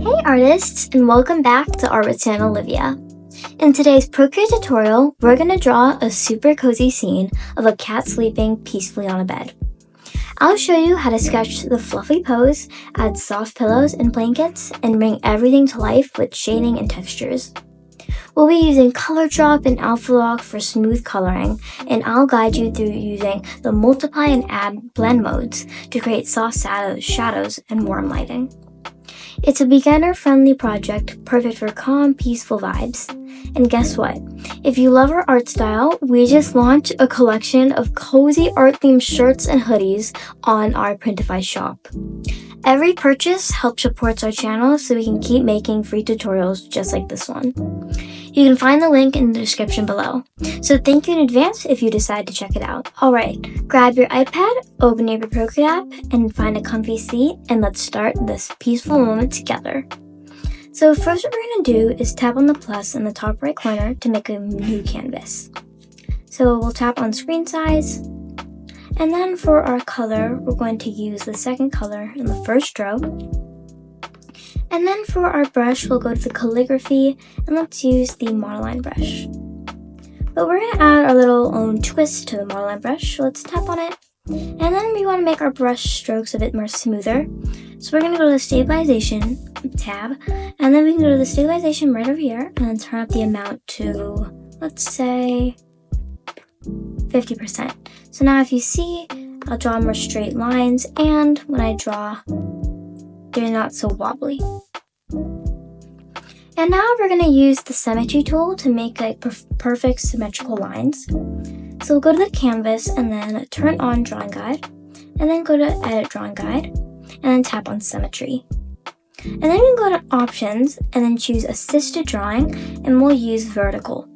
Hey artists, and welcome back to Art with San Olivia. In today's Procreate tutorial, we're going to draw a super cozy scene of a cat sleeping peacefully on a bed. I'll show you how to sketch the fluffy pose, add soft pillows and blankets, and bring everything to life with shading and textures. We'll be using Color Drop and Alpha Lock for smooth coloring, and I'll guide you through using the Multiply and Add blend modes to create soft shadows and warm lighting. It's a beginner-friendly project, perfect for calm, peaceful vibes. And guess what? If you love our art style, we just launched a collection of cozy art-themed shirts and hoodies on our Printify shop. Every purchase helps support our channel so we can keep making free tutorials just like this one. You can find the link in the description below. So thank you in advance if you decide to check it out. Alright, grab your iPad, open your Procreate app, and find a comfy seat, and let's start this peaceful moment together. So first what we're going to do is tap on the plus in the top right corner to make a new canvas. So we'll tap on screen size, and then for our color, we're going to use the second color in the first row. And then for our brush, we'll go to the calligraphy, and let's use the monoline brush. But we're going to add our little own twist to the monoline brush, so let's tap on it. And then we want to make our brush strokes a bit more smoother. So we're going to go to the stabilization tab, and then we can go to the stabilization right over here, and then turn up the amount to, let's say, 50%. So now if you see, I'll draw more straight lines, and when I draw, they're not so wobbly. And now we're going to use the symmetry tool to make like perfect symmetrical lines. So we'll go to the canvas and then turn on drawing guide, and then go to edit drawing guide, and then tap on symmetry. And then we can go to options and then choose assisted drawing, and we'll use vertical.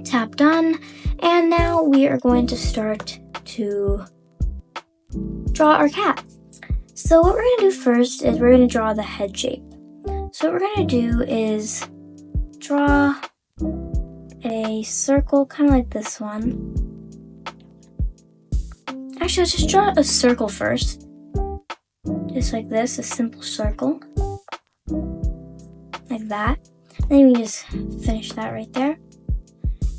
Tap done, and now we are going to start to draw our cat. So what we're going to do first is we're going to draw the head shape. So what we're going to do is draw a circle kind of like this one. Actually, let's just draw a circle first. Just like this, a simple circle. Like that. Then we just finish that right there.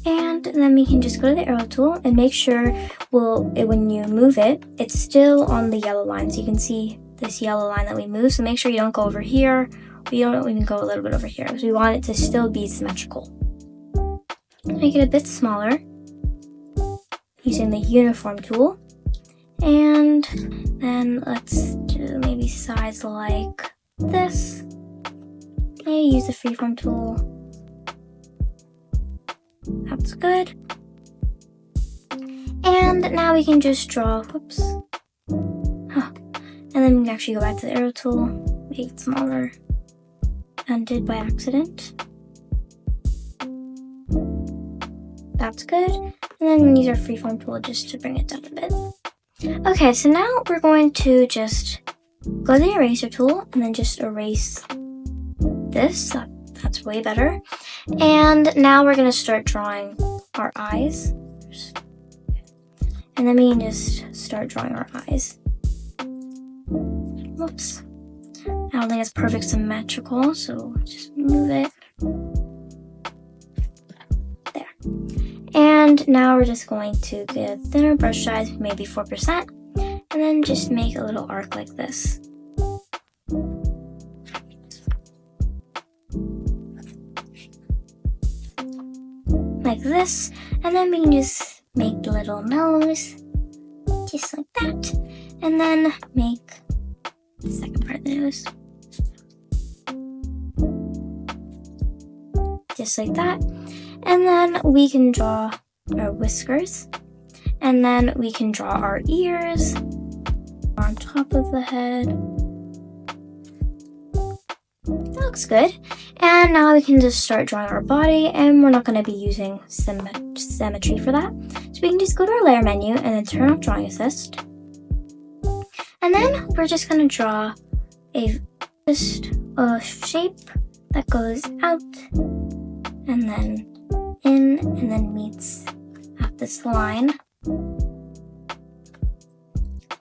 And then we can just go to the arrow tool and make sure when you move it, it's still on the yellow line. So you can see this yellow line that we moved. So make sure you don't go over here. We don't even go a little bit over here. So we want it to still be symmetrical. Make it a bit smaller using the uniform tool. And then let's do maybe size like this. Maybe use the freeform tool. That's good. And now we can just draw, whoops. And then we can actually go back to the arrow tool, make it smaller. Undid by accident. That's good. And then we can use our freeform tool just to bring it down a bit. Okay, so now we're going to just go to the eraser tool and then just erase this. That's way better. And now we're going to start drawing our eyes. And then we can just start drawing our eyes. Whoops. I don't think it's perfect symmetrical, so just move it. There. And now we're just going to get a thinner brush size, maybe 4%, and then just make a little arc like this. Like this, and then we can just make the little nose, just like that, and then make the second part of the nose. Just like that. And then we can draw our whiskers. And then we can draw our ears on top of the head. That looks good. And now we can just start drawing our body, and we're not going to be using symmetry for that. So we can just go to our layer menu and then turn off drawing assist. And then we're just going to draw just a shape that goes out and then in and then meets at this line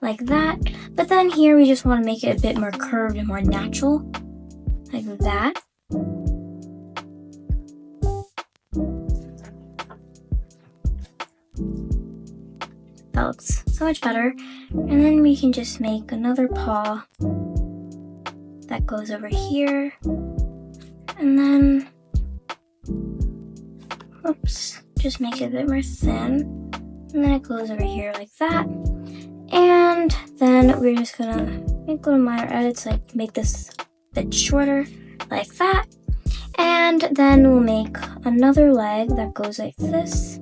like that. But then here we just want to make it a bit more curved and more natural. like that. That looks so much better. And then we can just make another paw that goes over here. And then, oops, just make it a bit more thin. And then it goes over here like that. And then we're just gonna make little minor edits, like make this a bit shorter, like that. And then we'll make another leg that goes like this.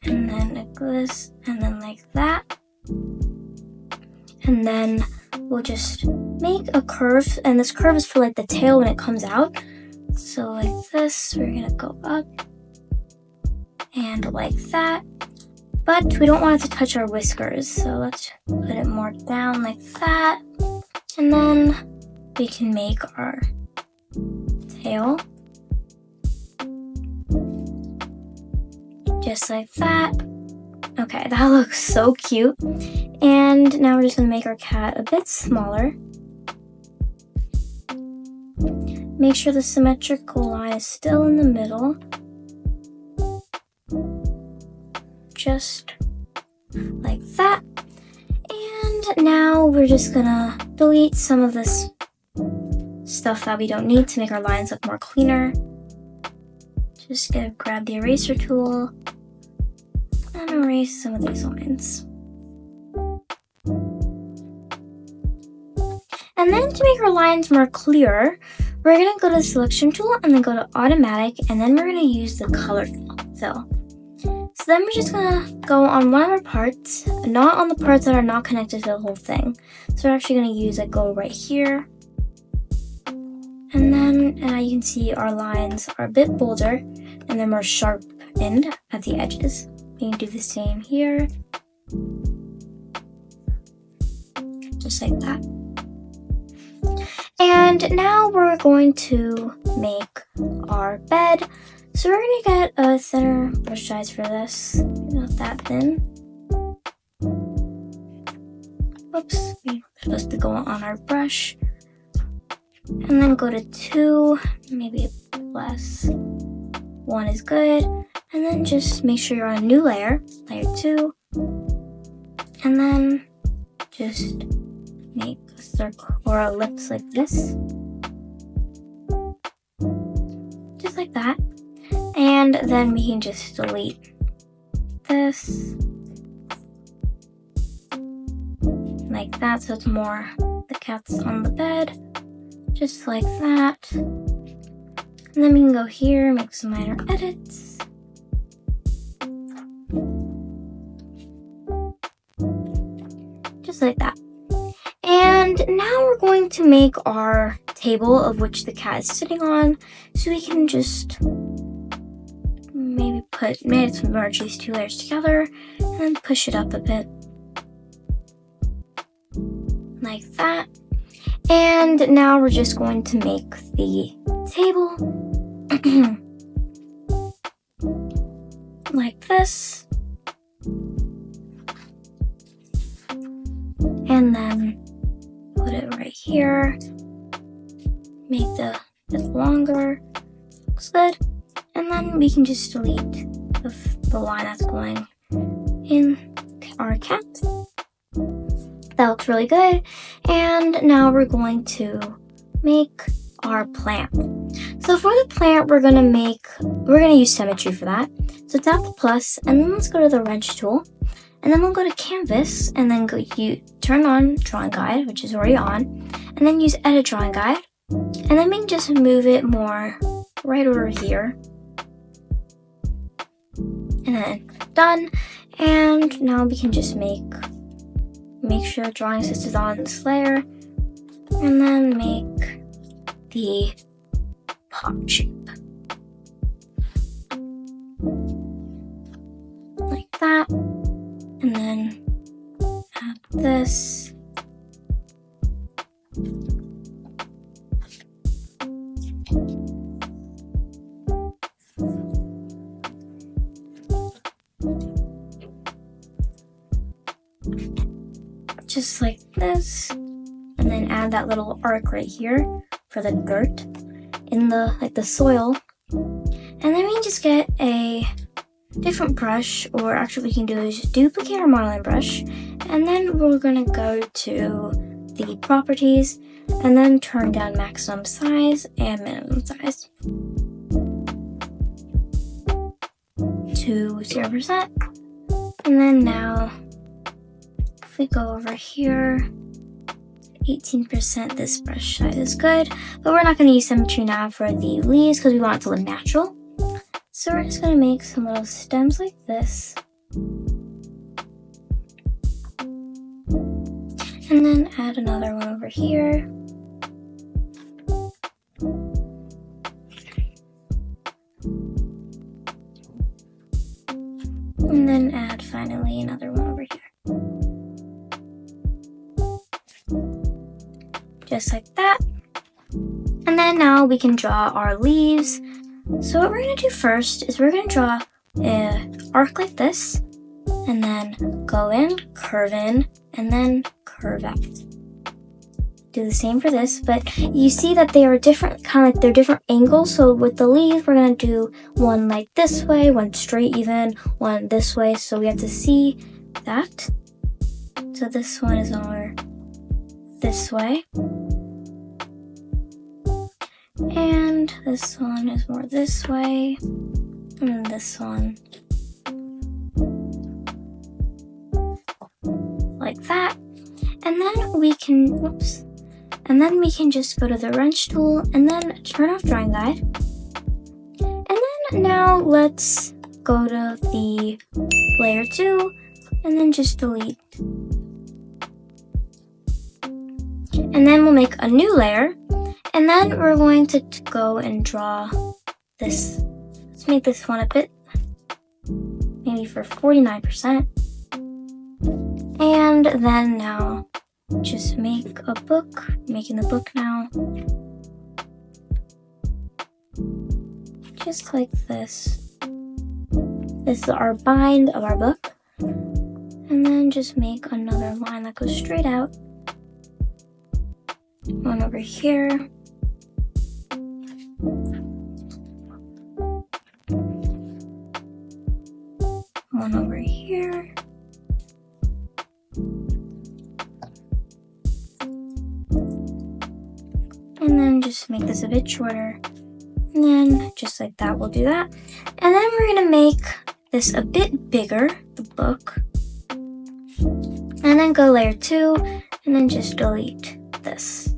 And then like this, and then like that. And then we'll just make a curve, and this curve is for like the tail when it comes out. So like this, we're gonna go up and like that. But we don't want it to touch our whiskers, so let's put it more down like that. And then we can make our tail. Just like that. Okay, that looks so cute. And now we're just gonna make our cat a bit smaller. Make sure the symmetrical line is still in the middle. Just like that. And now we're just gonna delete some of this stuff that we don't need to make our lines look more cleaner. Just gonna grab the eraser tool and erase some of these lines. And then to make our lines more clear, we're gonna go to the selection tool and then go to automatic, and then we're gonna use the color fill. So then we're just gonna go on one of our parts, not on the parts that are not connected to the whole thing. So we're actually gonna use like go right here. And then you can see our lines are a bit bolder and they're more sharpened at the edges. We can do the same here. Just like that. And now we're going to make our bed. So we're gonna get a thinner brush size for this, not that thin. Whoops, we're supposed to go on our brush. And then go to 2, maybe less. 1 is good. And then just make sure you're on a new layer, layer 2. And then just make a circle or a ellipse like this. Just like that. And then we can just delete this. Like that, so it's more the cat's on the bed. Just like that. And then we can go here, make some minor edits. Just like that. And now we're going to make our table of which the cat is sitting on. So we can just maybe merge these 2 layers together and then push it up a bit. Like that. And now we're just going to make the table like this. And then put it right here. Make the bit longer. Looks good. And then we can just delete the line that's going in our cat. That looks really good. And now we're going to make our plant. So for the plant, we're gonna use symmetry for that. So tap the plus, and then let's go to the wrench tool, and then we'll go to canvas, and then turn on drawing guide, which is already on, and then use edit drawing guide, and then we can just move it more right over here, and then done. And now we can just make sure drawing assist is on this layer, and then make the pot shape. Like that. And then add this. Just like this, and then add that little arc right here for the dirt in the soil. And then we just get a different brush, or actually what we can do is just duplicate our modeling brush, and then we're gonna go to the properties and then turn down maximum size and minimum size to 0%. And then now if we go over here, 18%, this brush size is good, but we're not going to use symmetry now for the leaves because we want it to look natural. So we're just going to make some little stems like this. And then add another one over here. And then add finally another one over here. Just like that. And then now we can draw our leaves. So what we're going to do first is we're going to draw an arc like this, and then go in, and then curve out. Do the same for this, but you see that they are different, kind of like they're different angles. So with the leaves, we're going to do one like this way, one straight even, one this way. So we have to see that. So this one is more this way. And this one is more this way. And then this one like that. And then we can, and then we can just go to the wrench tool and then turn off drawing guide. And then now let's go to the layer 2 and then just delete. And then we'll make a new layer. And then we're going to go and draw this. Let's make this one a bit, maybe for 49%. And then now just make a book, making the book now. Just like this. This is our bind of our book. And then just make another line that goes straight out. One over here. One over here. And then just make this a bit shorter. And then just like that, we'll do that. And then we're gonna make this a bit bigger, the book. And then go layer 2, and then just delete this.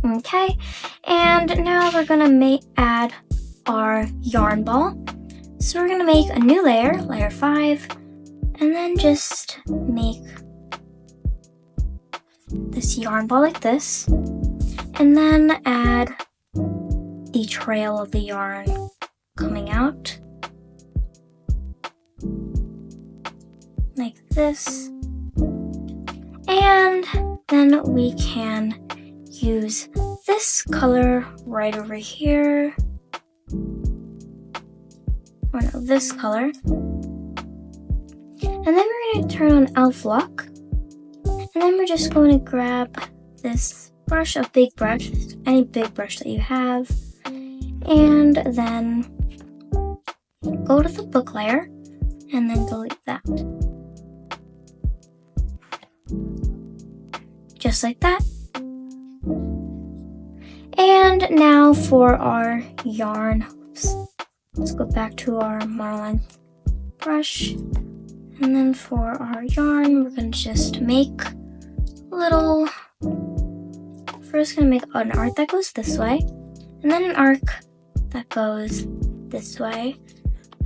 Okay, and now we're gonna add our yarn ball. So we're gonna make a new layer, layer 5, and then just make this yarn ball like this, and then add the trail of the yarn coming out like this. And then we can use this color right over here, or no, this color. And then we're going to turn on elf lock, and then we're just going to grab this brush, a big brush, any big brush that you have, and then go to the book layer and then delete that. Just like that. And now for our yarn, let's go back to our monoline brush. And then for our yarn, we're going to just make a little, first going to make an arc that goes this way, and then an arc that goes this way,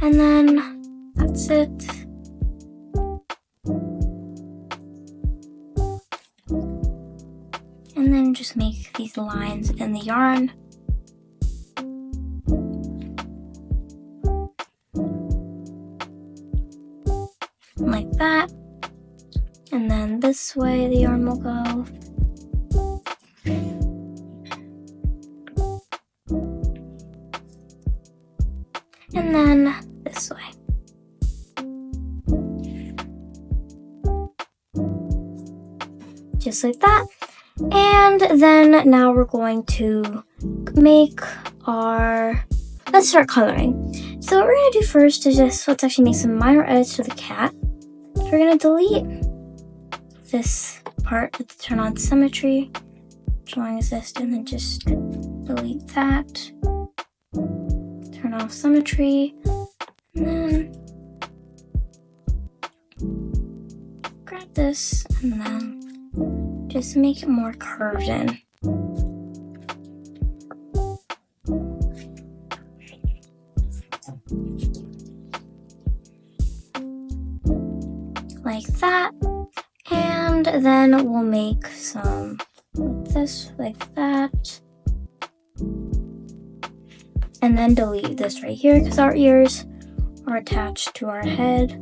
and then that's it. And then just make these lines in the yarn. Like that. And then this way the yarn will go. And then this way. just like that. And then now we're going to make let's start coloring. So what we're going to do first is let's actually make some minor edits to the cat. So we're going to delete this part. Let's turn on symmetry, drawing assist, and then just delete that. Turn off symmetry, and then grab this, and then just make it more curved in. Like that. And then we'll make some like this, like that. And then delete this right here because our ears are attached to our head.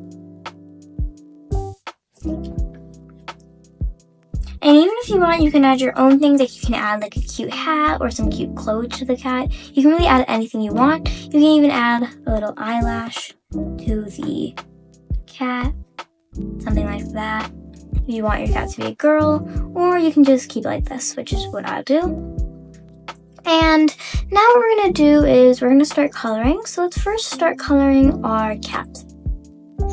And even if you want, you can add your own things. Like you can add like a cute hat or some cute clothes to the cat. You can really add anything you want. You can even add a little eyelash to the cat, something like that. If you want your cat to be a girl, or you can just keep it like this, which is what I'll do. And now what we're gonna do is we're gonna start coloring. So let's first start coloring our cat.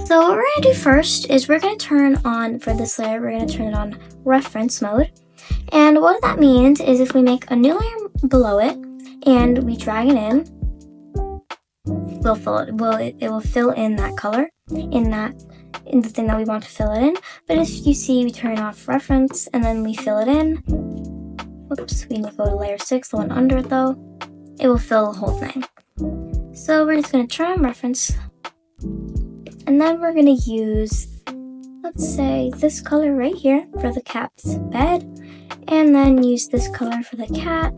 So what we're gonna do first is we're gonna turn on, for this layer, we're gonna turn it on reference mode. And what that means is if we make a new layer below it and we drag it in, it will fill in that color in the thing that we want to fill it in. But as you see, we turn off reference and then we fill it in. Whoops, we need to go to layer 6, the one under it though. It will fill the whole thing. So we're just gonna turn on reference, and then we're gonna use, let's say, this color right here for the cat's bed, and then use this color for the cat,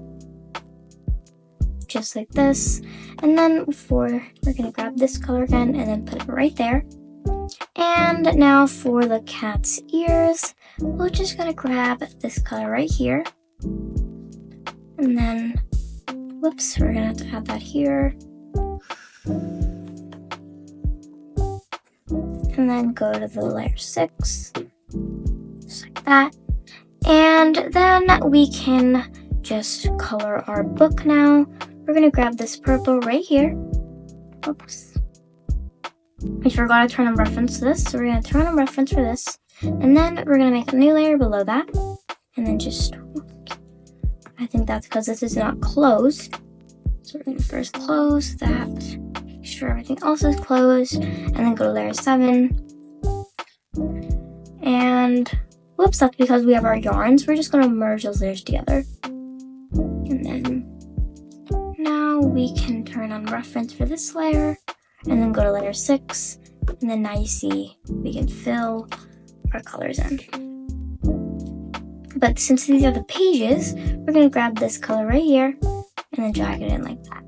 just like this. And then we're gonna grab this color again and then put it right there. And now for the cat's ears, we're just gonna grab this color right here. And then, whoops, we're gonna have to add that here. And then go to the layer 6, just like that. And then we can just color our book now. We're gonna grab this purple right here. Oops. I forgot to turn on reference to this, so we're gonna turn on reference for this. And then we're gonna make a new layer below that. And then just, I think that's because this is not closed. So we're gonna first close that, make sure everything else is closed, and then go to layer 7. And whoops, that's because we have our yarns. We're just gonna merge those layers together. And then now we can turn on reference for this layer, and then go to layer 6. And then now you see we can fill our colors in. But since these are the pages, we're gonna grab this color right here and then drag it in like that.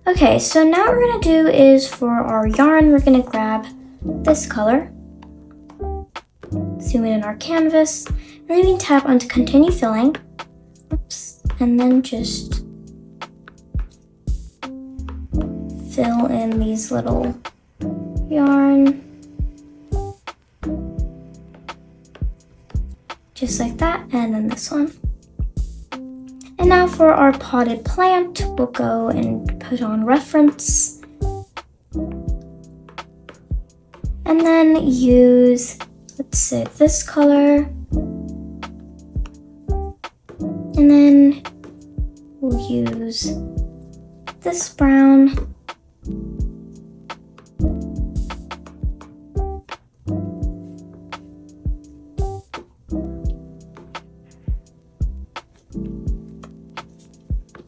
Okay, so now what we're gonna do is for our yarn, we're gonna grab this color, zoom in on our canvas, and then we can tap onto continue filling. Oops, and then just fill in these little yarn. Just like that, and then this one. And now for our potted plant, we'll go and put on reference. And then use, let's say, this color. And then we'll use this brown.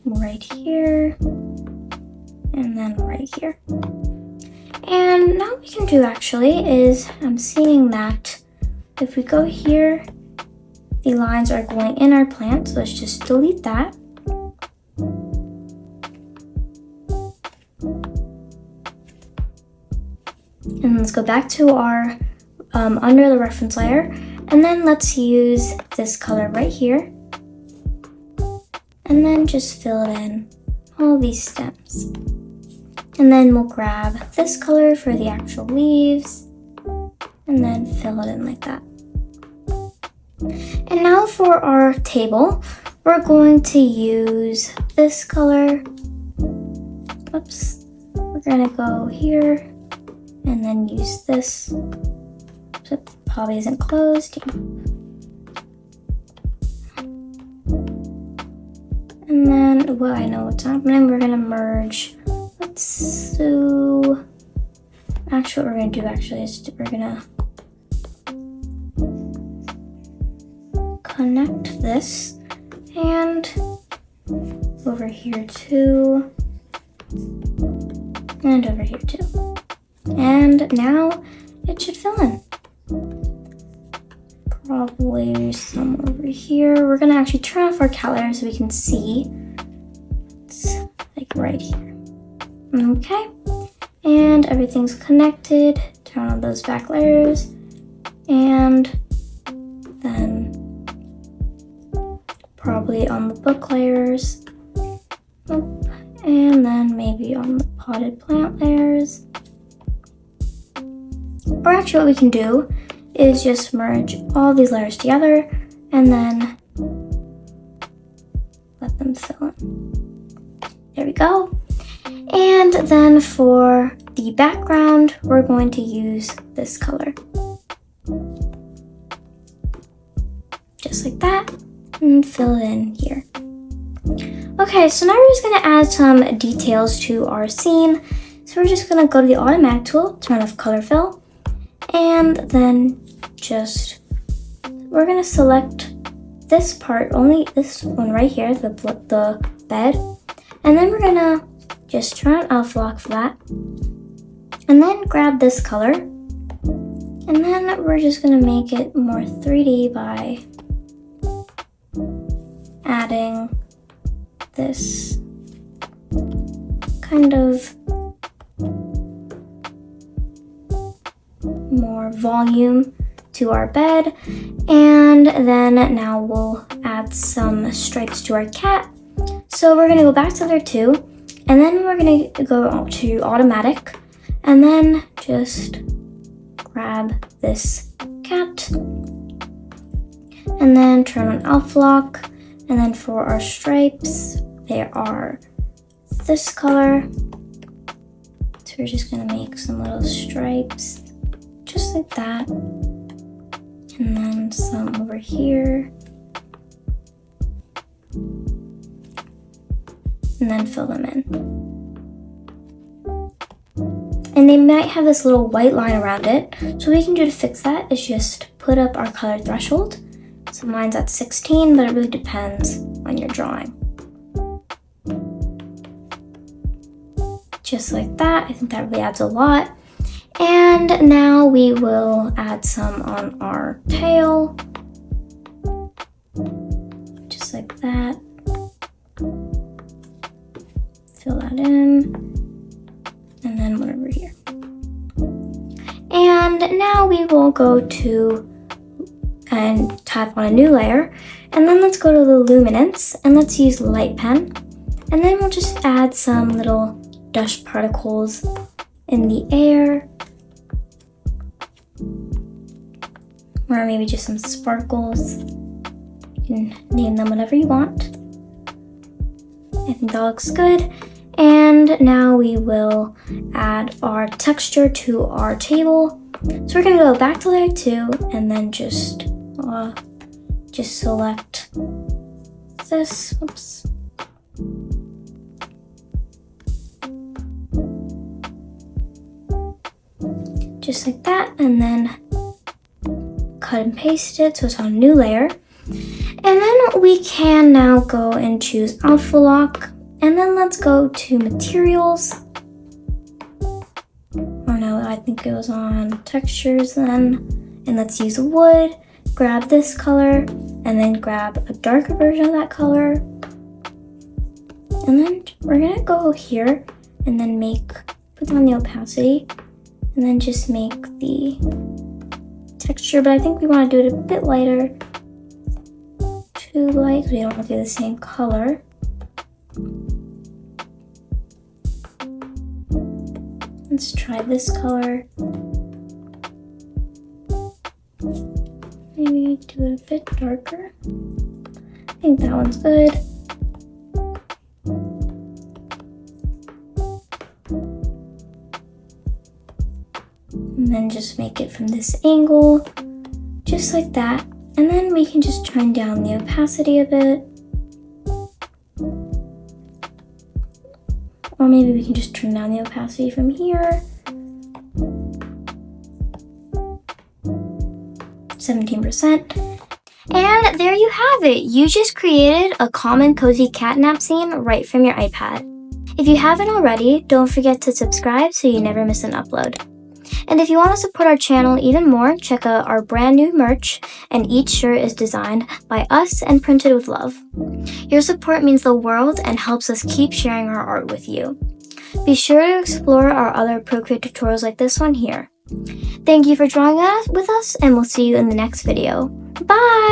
Right here, and then right here. And now what we can do actually is, I'm seeing that if we go here, the lines are going in our plant, so let's just delete that. And let's go back to our under the reference layer, and then let's use this color right here. And then just fill it in all these stems. And then we'll grab this color for the actual leaves and then fill it in like that. And now for our table, we're going to use this color. Oops. We're gonna go here and then use this. So it probably isn't closed. And then, well, I know what's happening. We're gonna merge. Let's do. Actually, what we're gonna do is we're gonna connect this and over here too, and over here too. And now it should fill in. Probably some over here. We're gonna actually turn off our cat layer so we can see. It's like right here. Okay. And everything's connected. Turn on those back layers. And then probably on the book layers. And then maybe on the potted plant layers. Or actually what we can do is just merge all these layers together and then let them fill in. There we go. And then for the background, we're going to use this color. Just like that, and fill it in here. Okay, so now we're just gonna add some details to our scene. So we're just gonna go to the automatic tool, turn off color fill, and then we're gonna select this part, only this one right here, the bed, and then we're gonna just turn on alpha lock for that, and then grab this color, and then we're just gonna make it more 3D by adding this kind of more volume to our bed. And then now we'll add some stripes to our cat. So we're gonna go back to layer 2, and then we're gonna go to automatic, and then just grab this cat, and then turn on alpha lock. And then for our stripes, they are this color. So we're just gonna make some little stripes, just like that. And then some over here. And then fill them in. And they might have this little white line around it. So what we can do to fix that is just put up our color threshold. So mine's at 16, but it really depends on your drawing. Just like that. I think that really adds a lot. And now we will add some on our tail. Just like that. Fill that in. And then one over here. And now we will go to and tap on a new layer, and then let's go to the luminance, and let's use light pen, and then we'll just add some little dust particles in the air, or maybe just some sparkles. You can name them whatever you want. I think that looks good. And now we will add our texture to our table. So we're gonna go back to layer 2, and then just select this. Oops. Just like that, and then cut and paste it so it's on a new layer. And then we can now go and choose alpha lock, and then let's go to materials. Oh no, I think it was on textures then. And let's use wood. Grab this color, and then grab a darker version of that color. And then we're gonna go here and then put on the opacity, and then just make the texture, but I think we want to do it a bit lighter. Too light, because we don't want to do the same color. Let's try this color. Maybe do it a bit darker. I think that one's good. And then just make it from this angle, just like that. And then we can just turn down the opacity a bit. Or maybe we can just turn down the opacity from here. 17%. And there you have it. You just created a common cozy catnap scene right from your iPad. If you haven't already, don't forget to subscribe so you never miss an upload. And if you want to support our channel even more, check out our brand new merch, and each shirt is designed by us and printed with love. Your support means the world and helps us keep sharing our art with you. Be sure to explore our other Procreate tutorials like this one here. Thank you for drawing with us, and we'll see you in the next video. Bye!